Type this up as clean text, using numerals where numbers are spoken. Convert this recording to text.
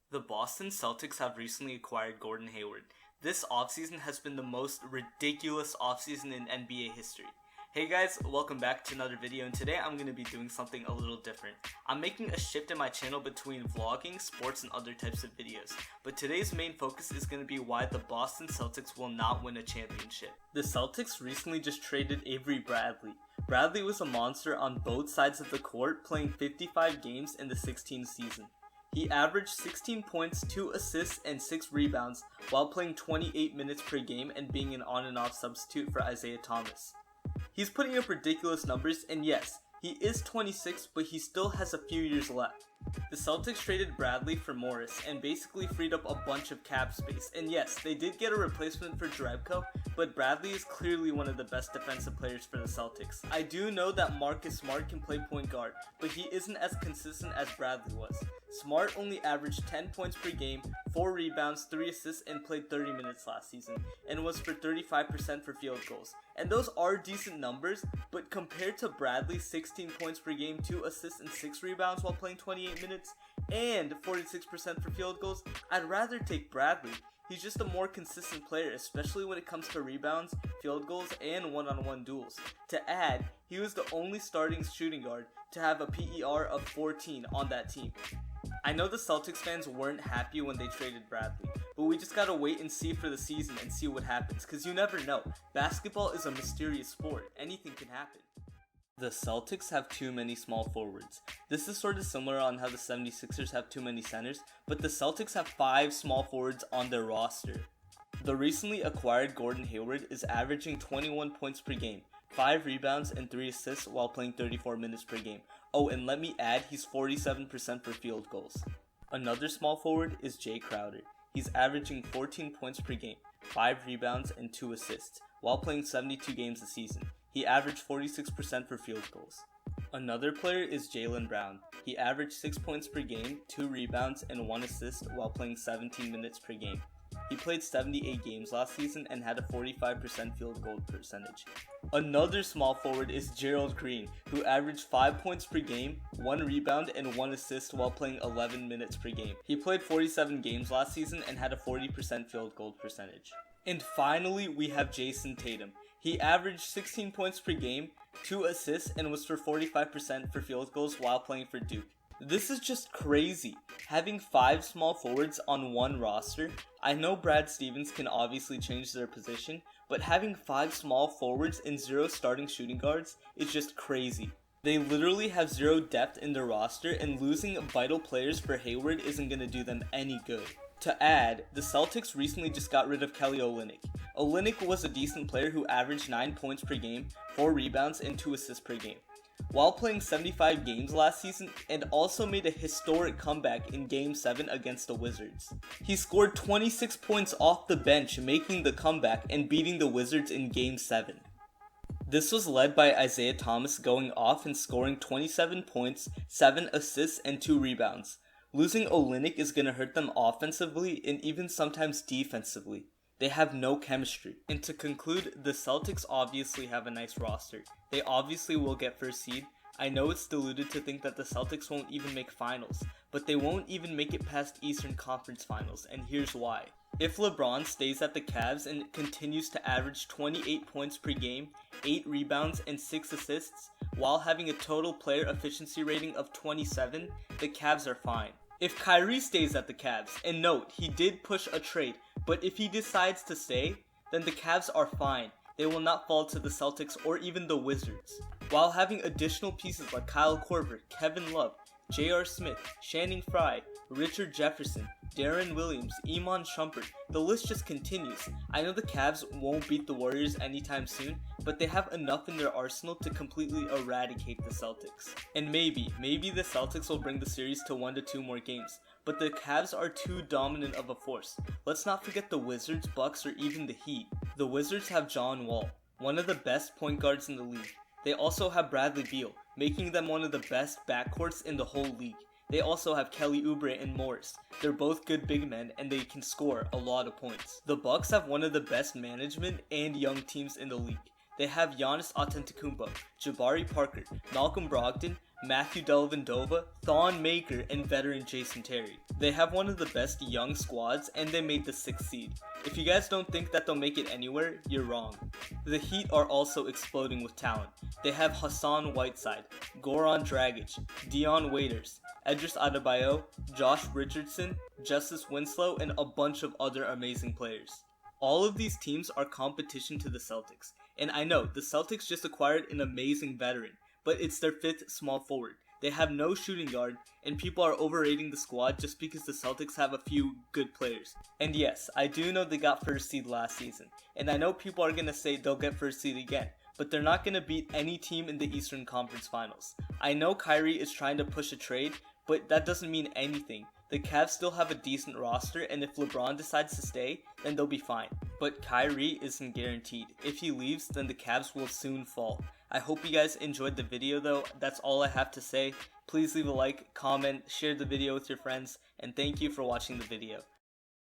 The Boston Celtics have recently acquired Gordon Hayward. This offseason has been the most ridiculous offseason in NBA history. Hey guys, welcome back to another video, and today I'm going to be doing something a little different. I'm making a shift in my channel between vlogging, sports, and other types of videos. But today's main focus is going to be why the Boston Celtics will not win a championship. The Celtics recently just traded Avery Bradley. Bradley was a monster on both sides of the court, playing 55 games in the 16th season. He averaged 16 points, 2 assists, and 6 rebounds while playing 28 minutes per game and being an on and off substitute for Isaiah Thomas. He's putting up ridiculous numbers, and yes, he is 26, but he still has a few years left. The Celtics traded Bradley for Morris and basically freed up a bunch of cap space, and yes, they did get a replacement for Jerebko, but Bradley is clearly one of the best defensive players for the Celtics. I do know that Marcus Smart can play point guard, but he isn't as consistent as Bradley was. Smart only averaged 10 points per game, 4 rebounds, 3 assists, and played 30 minutes last season, and was for 35% for field goals. And those are decent numbers, but compared to Bradley's 16 points per game, 2 assists, and 6 rebounds while playing 28 minutes, and 46% for field goals, I'd rather take Bradley. He's just a more consistent player, especially when it comes to rebounds, field goals, and one-on-one duels. To add, he was the only starting shooting guard to have a PER of 14 on that team. I know the Celtics fans weren't happy when they traded Bradley, but we just gotta wait and see for the season and see what happens, cause you never know. Basketball is a mysterious sport. Anything can happen. The Celtics have too many small forwards. This is sort of similar on how the 76ers have too many centers, but the Celtics have 5 small forwards on their roster. The recently acquired Gordon Hayward is averaging 21 points per game, 5 rebounds, and 3 assists while playing 34 minutes per game. Oh, and let me add, he's 47% for field goals. Another small forward is Jay Crowder. He's averaging 14 points per game, 5 rebounds, and 2 assists while playing 72 games a season. He averaged 46% for field goals. Another player is Jaylen Brown. He averaged 6 points per game, 2 rebounds, and 1 assist while playing 17 minutes per game. He played 78 games last season and had a 45% field goal percentage. Another small forward is Gerald Green, who averaged 5 points per game, 1 rebound, and 1 assist while playing 11 minutes per game. He played 47 games last season and had a 40% field goal percentage. And finally, we have Jason Tatum. He averaged 16 points per game, 2 assists, and was for 45% for field goals while playing for Duke. This is just crazy. Having 5 small forwards on one roster, I know Brad Stevens can obviously change their position, but having 5 small forwards and 0 starting shooting guards is just crazy. They literally have 0 depth in their roster, and losing vital players for Hayward isn't going to do them any good. To add, the Celtics recently just got rid of Kelly Olynyk. Olynyk was a decent player who averaged 9 points per game, 4 rebounds, and 2 assists per game, while playing 75 games last season, and also made a historic comeback in Game 7 against the Wizards. He scored 26 points off the bench, making the comeback and beating the Wizards in Game 7. This was led by Isaiah Thomas going off and scoring 27 points, 7 assists, and 2 rebounds. Losing Olynyk is going to hurt them offensively and even sometimes defensively. They have no chemistry. And to conclude, the Celtics obviously have a nice roster. They obviously will get first seed. I know it's deluded to think that the Celtics won't even make finals, but they won't even make it past Eastern Conference Finals, and here's why. If LeBron stays at the Cavs and continues to average 28 points per game, 8 rebounds, and 6 assists, while having a total player efficiency rating of 27, the Cavs are fine. If Kyrie stays at the Cavs, and note, he did push a trade, but if he decides to stay, then the Cavs are fine. They will not fall to the Celtics or even the Wizards. While having additional pieces like Kyle Korver, Kevin Love, J.R. Smith, Channing Frye, Richard Jefferson, Darren Williams, Iman Shumpert, the list just continues. I know the Cavs won't beat the Warriors anytime soon, but they have enough in their arsenal to completely eradicate the Celtics. And maybe the Celtics will bring the series to 1 to 2 more games, but the Cavs are too dominant of a force. Let's not forget the Wizards, Bucks, or even the Heat. The Wizards have John Wall, one of the best point guards in the league. They also have Bradley Beal, making them one of the best backcourts in the whole league. They also have Kelly Oubre and Morris. They're both good big men and they can score a lot of points. The Bucks have one of the best management and young teams in the league. They have Giannis Antetokounmpo, Jabari Parker, Malcolm Brogdon, Matthew Dellavedova, Thon Maker, and veteran Jason Terry. They have one of the best young squads, and they made the 6th seed. If you guys don't think that they'll make it anywhere, you're wrong. The Heat are also exploding with talent. They have Hassan Whiteside, Goran Dragic, Dion Waiters, Edris Adebayo, Josh Richardson, Justice Winslow, and a bunch of other amazing players. All of these teams are competition to the Celtics, and I know the Celtics just acquired an amazing veteran, but it's their 5th small forward. They have no shooting guard, and people are overrating the squad just because the Celtics have a few good players. And yes, I do know they got 1st seed last season, and I know people are going to say they'll get 1st seed again, but they're not going to beat any team in the Eastern Conference Finals. I know Kyrie is trying to push a trade, but that doesn't mean anything. The Cavs still have a decent roster, and if LeBron decides to stay, then they'll be fine. But Kyrie isn't guaranteed. If he leaves, then the Cavs will soon fall. I hope you guys enjoyed the video though. That's all I have to say. Please leave a like, comment, share the video with your friends, and thank you for watching the video.